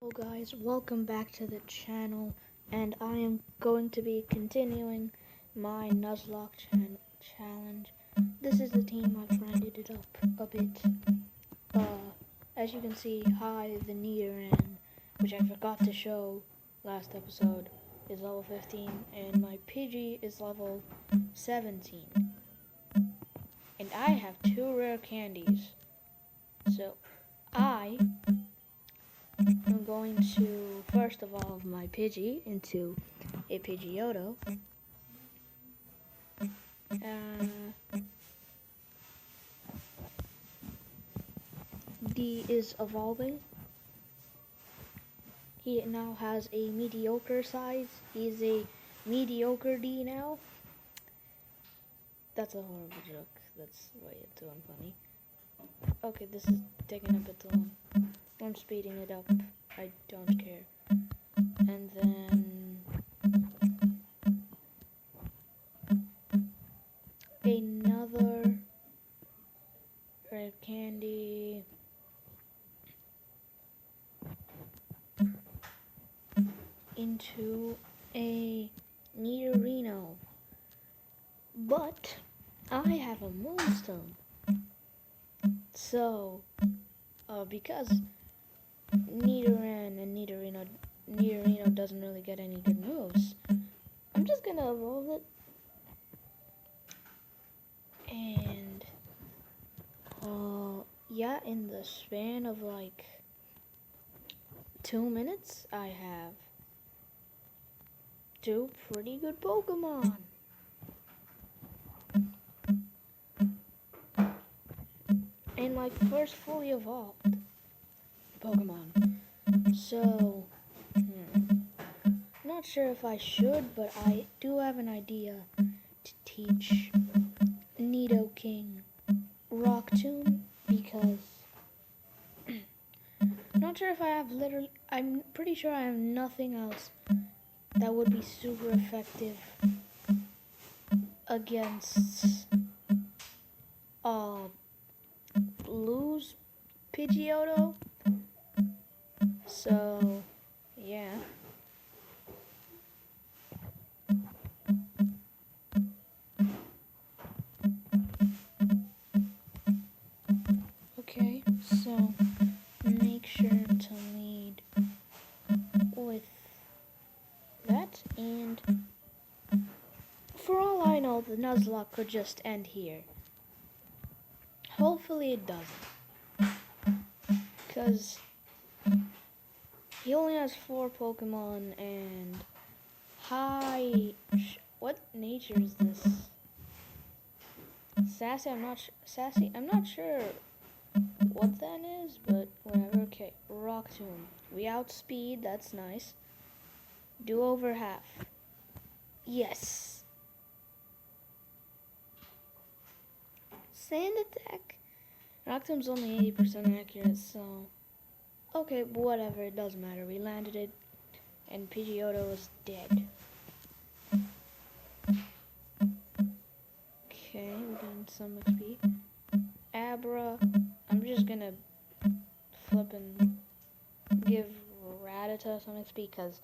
Hello guys, welcome back to the channel, and I am going to be continuing my nuzlocke challenge. This is the team. I've rounded it up a bit. As you can see, hi, the Nidoran, which I forgot to show last episode, is level 15, and my Pidgey is level 17. And I have 2 rare candies. So, I'm going to first evolve my Pidgey into a Pidgeotto. D is evolving. He now has a mediocre size. He's a mediocre D now. That's a horrible joke. That's way too unfunny. Okay, this is taking a bit too long. I'm speeding it up. I don't care. And then another red candy. Into a Nidorino. But I have a Moonstone. So, because Nidoran and Nidorino doesn't really get any good moves, I'm just gonna evolve it. And, yeah, in the span of like 2 minutes, I have 2 pretty good Pokemon. And my first fully evolved Pokemon. So, not sure if I should, but I do have an idea to teach Nidoking Rock Tomb, because not sure if I have I'm pretty sure I have nothing else that would be super effective against Blue's Pidgeotto. So, yeah. Okay, so make sure to lead with that, and for all I know, the Nuzlocke could just end here. Hopefully it doesn't, because he only has 4 Pokemon, and what nature is this? Sassy, I'm not sure what that is, but whatever. Okay, Rock Tomb. We outspeed, that's nice. Do over half. Yes. Sand attack. Rock Tomb's only 80% accurate, so okay, whatever, it doesn't matter. We landed it, and Pidgeotto is dead. Okay, we're getting some XP. Abra, I'm just gonna flip and give Rattata some XP, because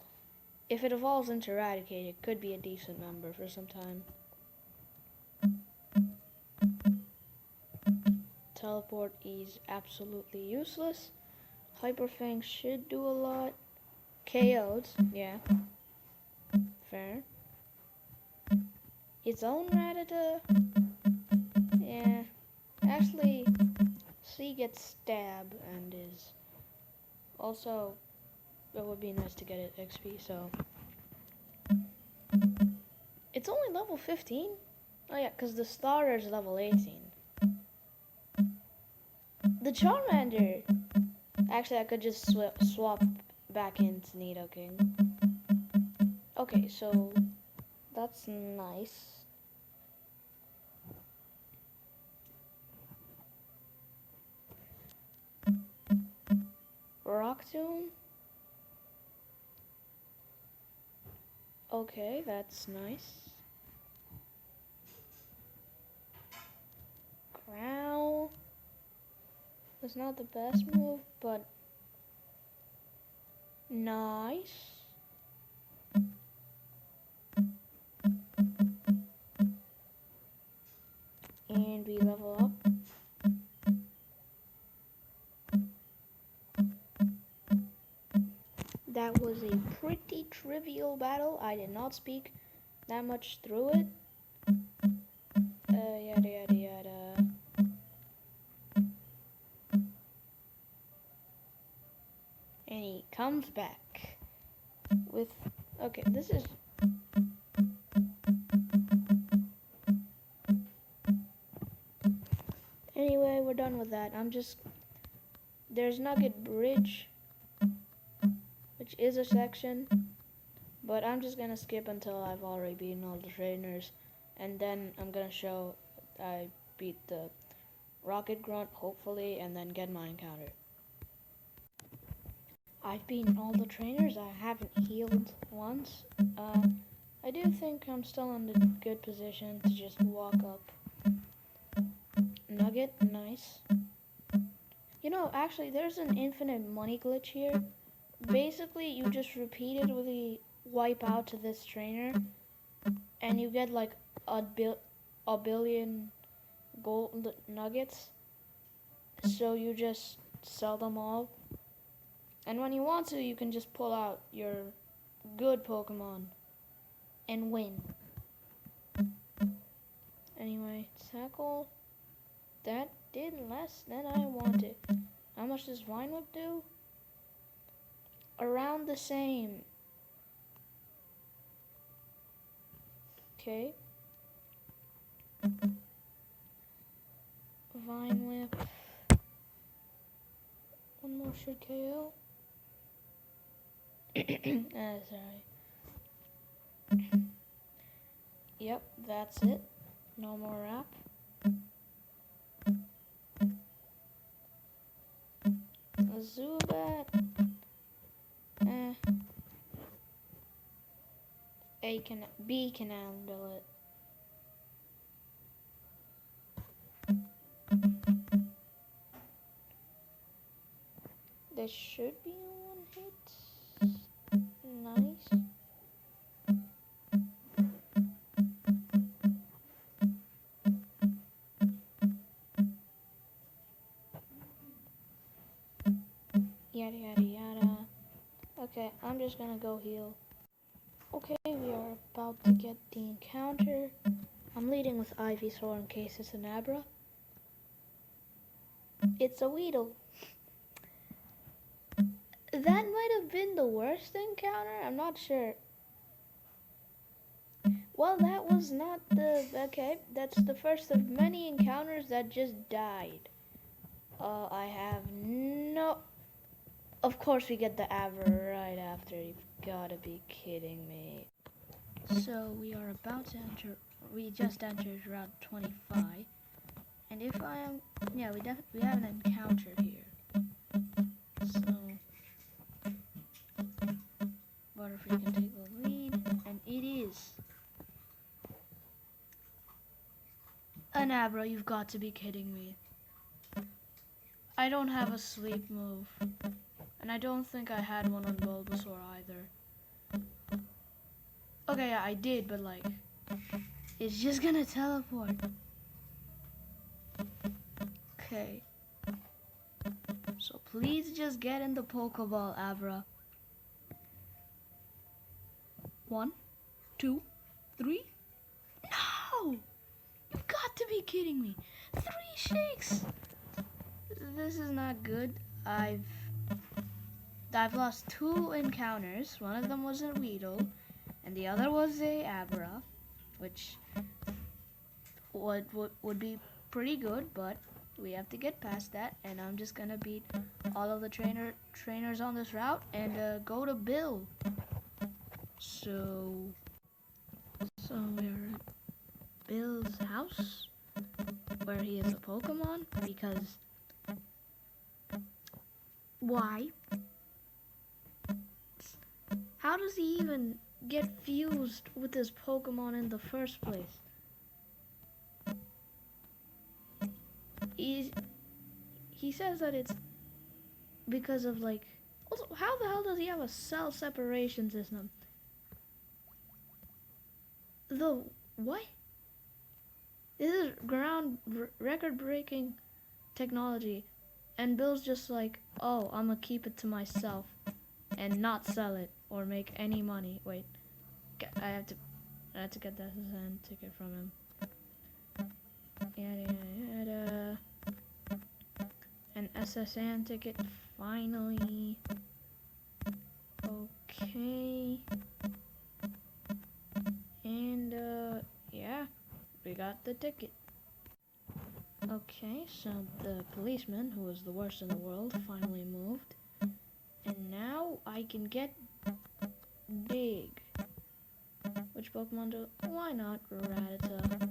if it evolves into Eradicate, it could be a decent number for some time. Teleport is absolutely useless. Hyper Fang should do a lot. KO'd, yeah. Fair. Its own Rattata, yeah. Actually, C gets stab and is also, it would be nice to get it XP, so. It's only level 15? Oh yeah, because the starter is level 18. The Charmander, actually I could just swap back into Nidoking. Okay, so that's nice. Rock Tomb? Okay, that's nice. Growl. It's not the best move, but Nice. And we level up. That was a pretty trivial battle. I did not speak that much through it. Yada yada yada. And he comes back with, okay, this is, anyway, we're done with that. There's Nugget Bridge, which is a section, but I'm just gonna skip until I've already beaten all the trainers, and then I'm gonna show I beat the Rocket Grunt, hopefully, and then get my encounter. I've beaten all the trainers. I haven't healed once. I do think I'm still in a good position to just walk up. Nugget, nice. You know, actually, there's an infinite money glitch here. Basically, you just repeatedly wipe out to this trainer, and you get like a billion gold nuggets. So you just sell them all. And when you want to, you can just pull out your good Pokemon and win. Anyway, tackle. That did less than I wanted. How much does Vine Whip do? Around the same. Okay. Vine Whip. One more should KO. Sorry. Yep, that's it. No more rap. Zubat. B can handle it. This should be one hit. Nice. Yada yada yada. Okay, I'm just gonna go heal. Okay, we are about to get the encounter. I'm leading with Ivysaur in case it's an Abra. It's a Weedle. That might have been the worst encounter, I'm not sure. Well, that was not okay, that's the first of many encounters that just died. I have no... Of course we get the Abra right after, you've gotta be kidding me. So we are about to enter, we just entered Route 25. And if I am, yeah, we have an encounter here. So, Butterfree can take the lead, and it is an Abra, you've got to be kidding me. I don't have a sleep move, and I don't think I had one on Bulbasaur either. Okay, yeah, I did, but like, it's just gonna teleport. Okay. So please just get in the Pokeball, Abra. 1, 2, 3. No! You've got to be kidding me. 3 shakes. This is not good. I've lost 2 encounters. One of them was a Weedle, and the other was a Abra, which would be pretty good, but we have to get past that, and I'm just gonna beat all of the trainers on this route and go to Bill. So we're at Bill's house, where he is a Pokemon, because why? How does he even get fused with this Pokemon in the first place? He says that it's because of like Also, how the hell does he have a cell separation system? The what? This is record-breaking technology, and Bill's just like, oh, I'm gonna keep it to myself and not sell it or make any money. Wait, I have to get that SSN ticket from him. Yada yada. An SSN ticket finally. Okay. And yeah, we got the ticket. Okay, so the policeman, who was the worst in the world, finally moved. And now I can get Dig. Which Pokemon do? Why not Rattata?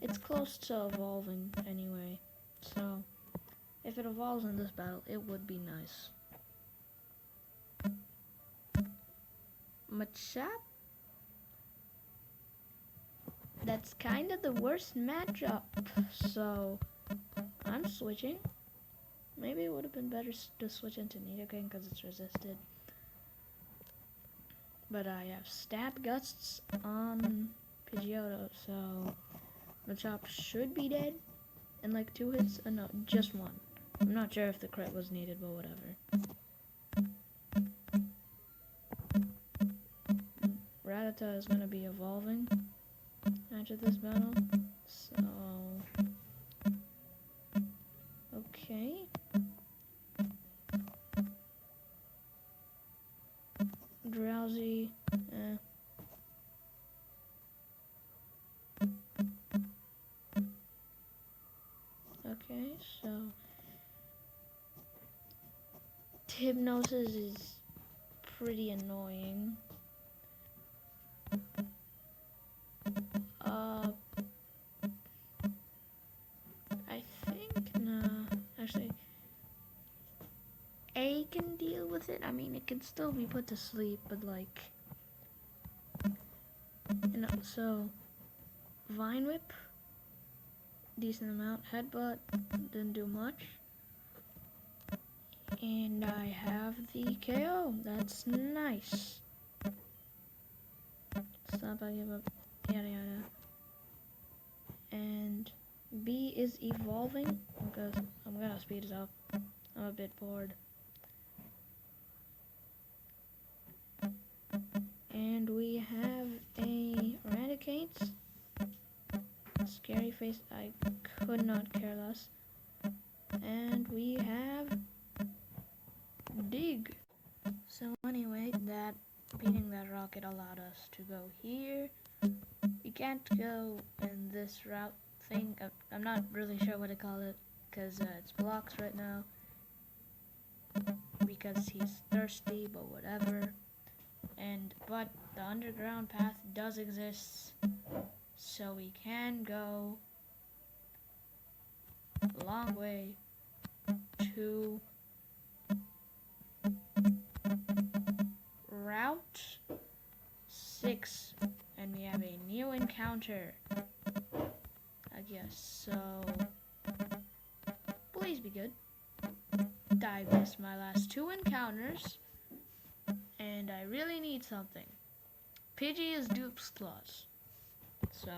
It's close to evolving anyway. So, if it evolves in this battle, it would be nice. Machop? That's kind of the worst matchup. So, I'm switching. Maybe it would have been better to switch into Nidoking because it's resisted. But I have Stab Gusts on Pidgeotto, so Machop should be dead in like 2 hits. No, just 1. I'm not sure if the crit was needed, but whatever. Rattata is going to be evolving after this battle, so okay. Drowsy, okay, so Hypnosis is pretty annoying. I think, nah, actually, A can deal with it. I mean, it can still be put to sleep, but like, you know, so Vine Whip, decent amount. Headbutt, didn't do much. And I have the KO. That's nice. Stop, I give up. Yada yada. And B is evolving because I'm gonna speed it up. I'm a bit bored. And we have a Eradicate. Scary face, I could not care less. And we have Dig. So anyway, that beating that rocket allowed us to go here. We can't go in this route thing. I'm not really sure what to call it because it's blocks right now because he's thirsty, but whatever. But the underground path does exist, so we can go a long way to Route 6, and we have a new encounter, I guess, so please be good. I missed my last 2 encounters, and I really need something. Pidgey is Dupe's Claws, so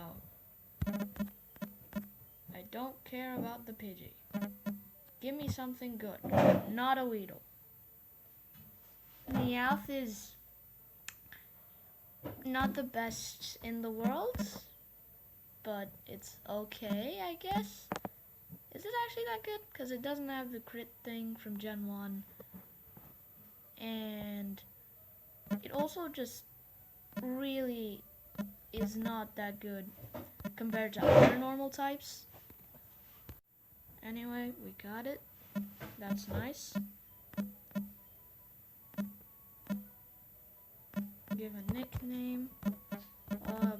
I don't care about the Pidgey. Give me something good, not a Weedle. Meowth is not the best in the world, but it's okay, I guess. Is it actually that good? Because it doesn't have the crit thing from Gen 1. And it also just really is not that good compared to other normal types. Anyway, we got it. That's nice. Give a nickname.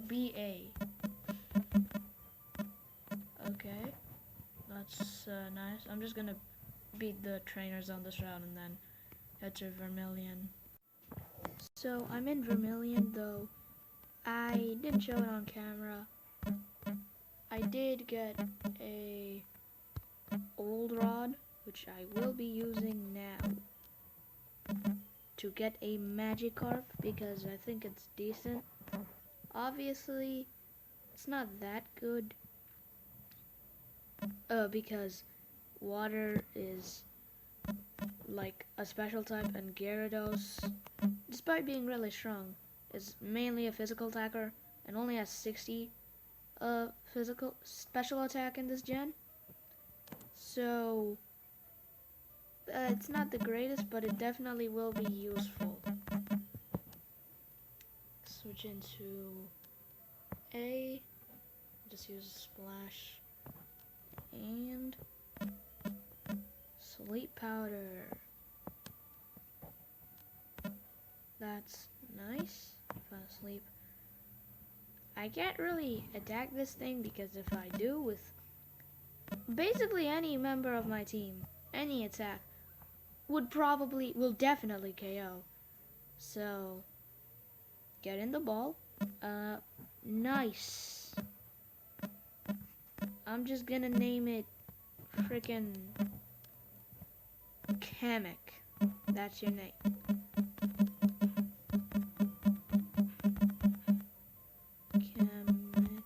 B.A. Okay. That's nice. I'm just gonna beat the trainers on this route and then head to Vermilion. So I'm in Vermilion, though I didn't show it on camera. I did get a old rod, which I will be using now. to get a Magikarp because I think it's decent. Obviously, it's not that good because water is like a special type, and Gyarados, despite being really strong, is mainly a physical attacker and only has 60 physical special attack in this gen. So it's not the greatest, but it definitely will be useful. Switch into A, just use a splash, and sleep powder. That's nice. Fall asleep. I can't really attack this thing because if I do with basically any member of my team, any attack will definitely KO. So get in the ball. Nice. I'm just gonna name it frickin' Kamek. That's your name. Kamek.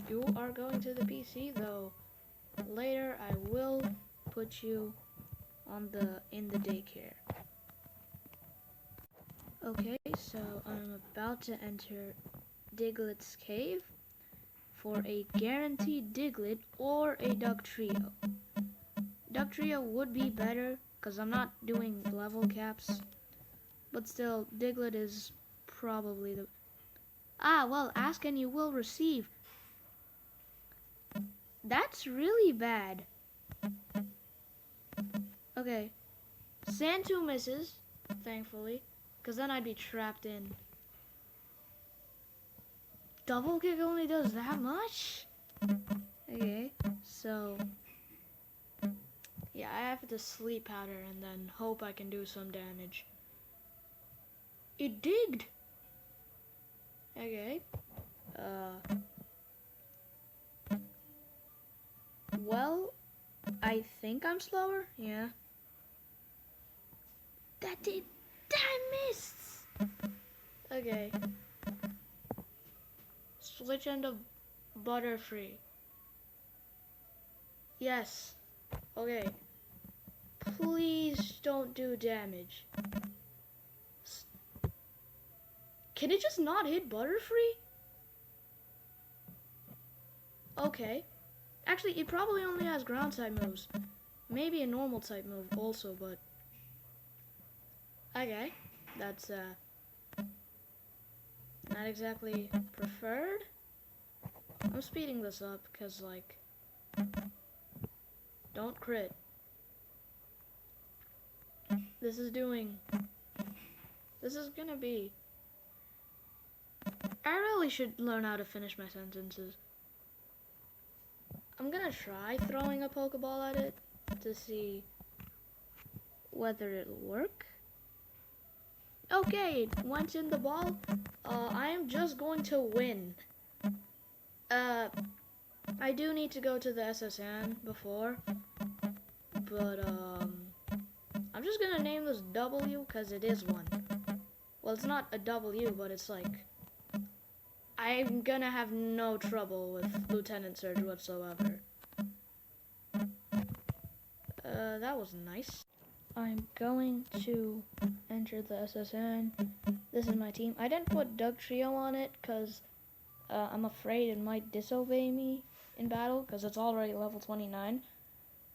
You are going to the PC though. Later I will put you on in the daycare. Okay, so I'm about to enter Diglett's cave for a guaranteed Diglett or a Dugtrio. Dugtrio would be better because I'm not doing level caps, but still Diglett is probably the... well, ask and you will receive. That's really bad. Okay, Santu misses, thankfully, because then I'd be trapped in. Double kick only does that much? Okay, so yeah, I have to sleep powder and then hope I can do some damage. It digged! Okay. Well, I think I'm slower, yeah. That I missed! Okay. Switch into Butterfree. Yes. Okay. Please don't do damage. Can it just not hit Butterfree? Okay. Actually, it probably only has ground type moves. Maybe a normal type move also, but... Okay. That's, not exactly preferred. I'm speeding this up because, like, don't crit. This is gonna be... I really should learn how to finish my sentences. I'm gonna try throwing a Pokeball at it to see whether it'll work. Okay, it went in the ball. I am just going to win. I do need to go to the SSN before, but I'm just gonna name this W because it is one. Well, it's not a W, but it's like, I'm gonna have no trouble with L.t Surge whatsoever. That was nice. I'm going to enter the SSN. This is my team. I didn't put Dugtrio on it because I'm afraid it might disobey me in battle because it's already level 29.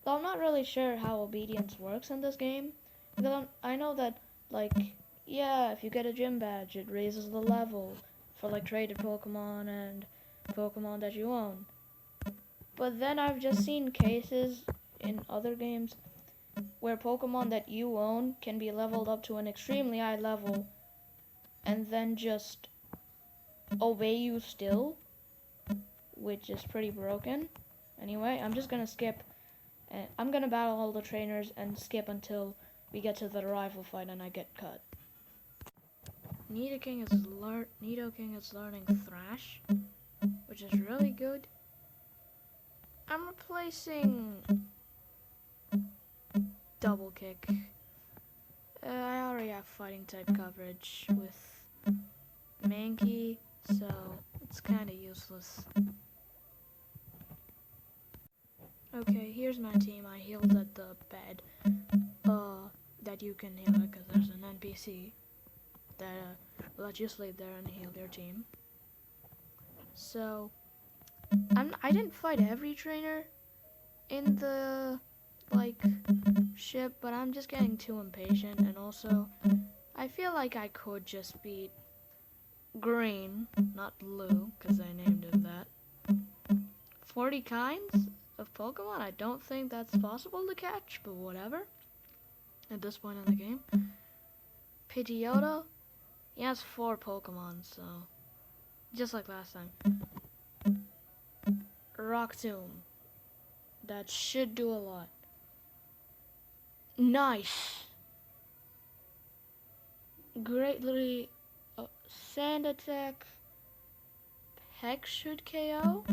Though I'm not really sure how obedience works in this game. Because I know that, like, yeah, if you get a gym badge, it raises the level for, like, traded Pokemon and Pokemon that you own. But then I've just seen cases in other games where Pokemon that you own can be leveled up to an extremely high level and then just obey you still, which is pretty broken. Anyway, I'm just gonna skip, and I'm gonna battle all the trainers and skip until we get to the rival fight and I get cut. Nidoking is learning Thrash, which is really good. I'm replacing double kick. I already have fighting type coverage with Mankey, so it's kind of useless. Okay, here's my team. I healed at the bed. That you can heal it because there's an NPC that will let you sleep there and heal your team. So I didn't fight every trainer in the ship, but I'm just getting too impatient, and also I feel like I could just beat Green, not Blue, because I named it that. 40 kinds of Pokemon? I don't think that's possible to catch, but whatever. At this point in the game. Pidgeotto? He has 4 Pokemon, so just like last time. Rock Tomb. That should do a lot. Nice. Greatly Sand Attack. Peck should KO.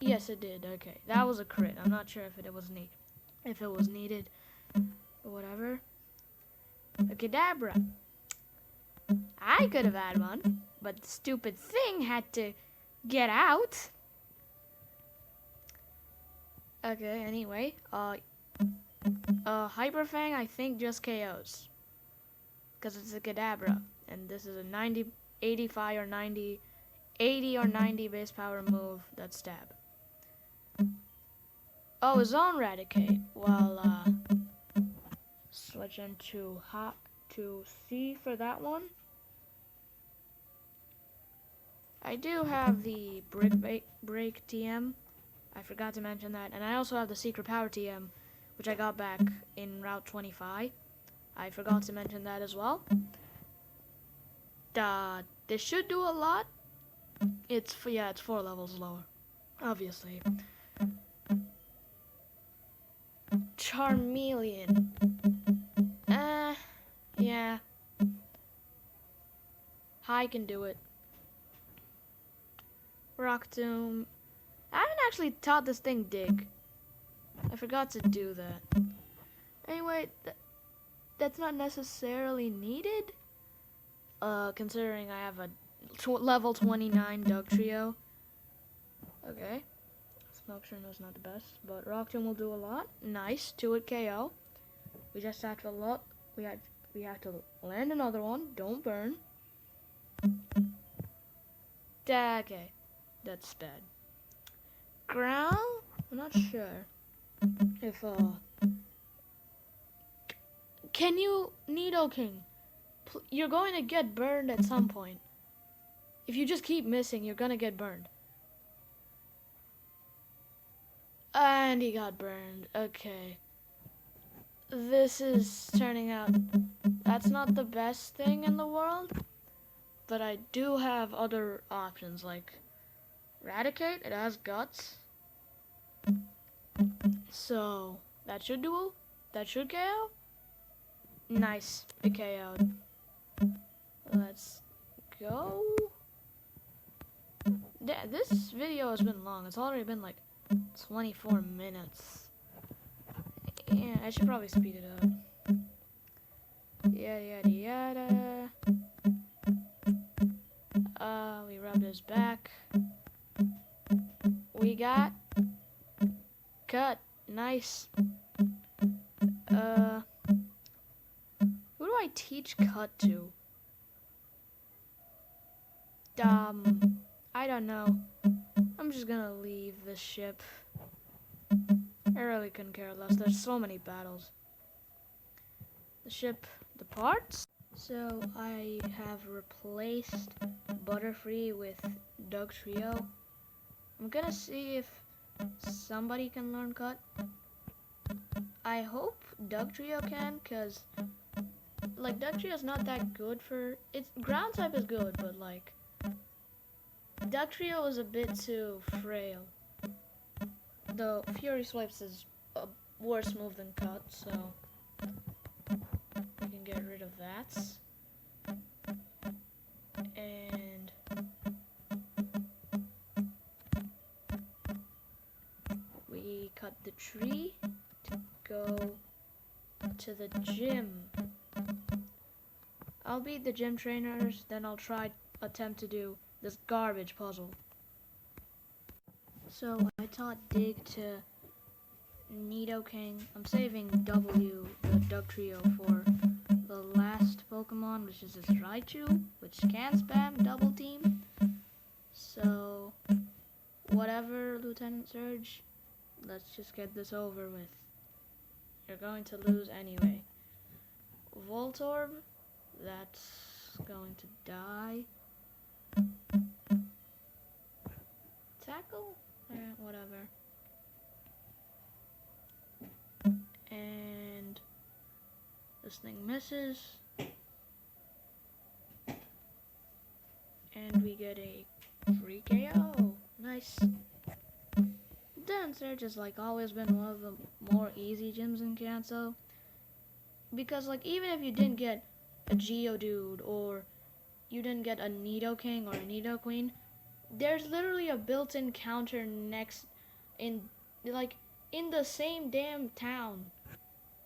Yes, it did. Okay, that was a crit. I'm not sure if it was needed, or whatever. A Kadabra. I could have had one, but the stupid thing had to get out. Okay, anyway, Hyper Fang I think just KOs, because it's a Kadabra, and this is a 85 or 90, 80 or 90 base power move that's stab. Oh, his own Raticate. Well, switch into to C for that one. I do have the Break TM. I forgot to mention that. And I also have the Secret Power TM, which I got back in Route 25. I forgot to mention that as well. This should do a lot. It's 4 levels lower, obviously. Charmeleon. Yeah. High can do it. Rock Tomb. I haven't actually taught this thing Dig. I forgot to do that. Anyway, that's not necessarily needed. Considering I have a level 29 Dugtrio. Okay. Smoke is not the best, but Rock Tomb will do a lot. Nice, 2-hit KO. We just have to look. We have to land another one. Don't burn. Okay, that's bad. Growl? I'm not sure if can you Nidoking? You're going to get burned at some point. If you just keep missing, you're gonna get burned. And he got burned. Okay. This is turning out... That's not the best thing in the world. But I do have other options, like... Raticate, it has guts. So, that should do... That should KO? Nice. It KO'd. Let's go. This video has been long. It's already been like 24 minutes. Yeah, I should probably speed it up. Yada yada yada. We rubbed his back. We got cut. Nice. Who do I teach cut to? I don't know. I'm just gonna leave this ship. I really couldn't care less. There's so many battles. The ship departs. So I have replaced Butterfree with Dugtrio. I'm gonna see if somebody can learn cut. I hope Dugtrio can, cause like Dugtrio's not that good for its ground type is good, but like Dugtrio is a bit too frail. Though Fury Swipes is a worse move than Cut, so we can get rid of that. And we cut the tree to to the gym. I'll beat the gym trainers, then I'll attempt to do this garbage puzzle. So I taught Dig to Nidoking. I'm saving W, the Dugtrio, for the last Pokemon, which is this Raichu, which can spam double team. So, whatever, Lieutenant Surge, let's just get this over with. You're going to lose anyway. Voltorb, that's going to die. Tackle? Whatever. And this thing misses. And we get a free KO. Nice. Lieutenant Surge has like always been one of the more easy gyms in Kanto. Because like even if you didn't get a Geodude or you didn't get a Nidoking or a Nidoqueen, there's literally a built-in counter next in the same damn town.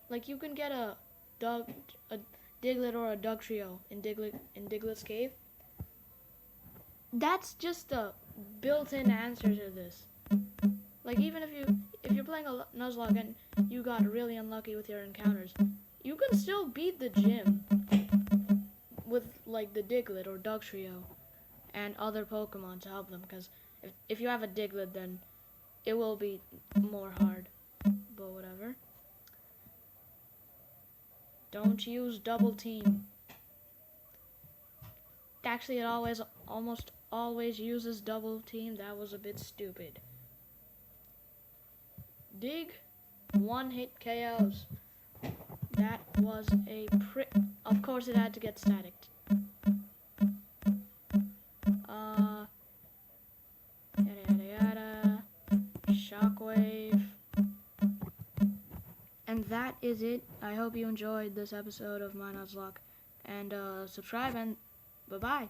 Like you can get a Diglett or a Dugtrio in Diglett's cave. That's just a built-in answer to this. Like even if you're playing a Nuzlocke and you got really unlucky with your encounters, you can still beat the gym with like the Diglett or Dugtrio and other Pokemon to help them. Because if you have a Diglett, then it will be more hard. But whatever. Don't use double team. Actually, it almost always uses double team. That was a bit stupid. Dig, one hit KOs. That was of course it had to get staticked. Yada yada yada. Shockwave. And that is it. I hope you enjoyed this episode of my Nuzlocke. And subscribe and bye-bye.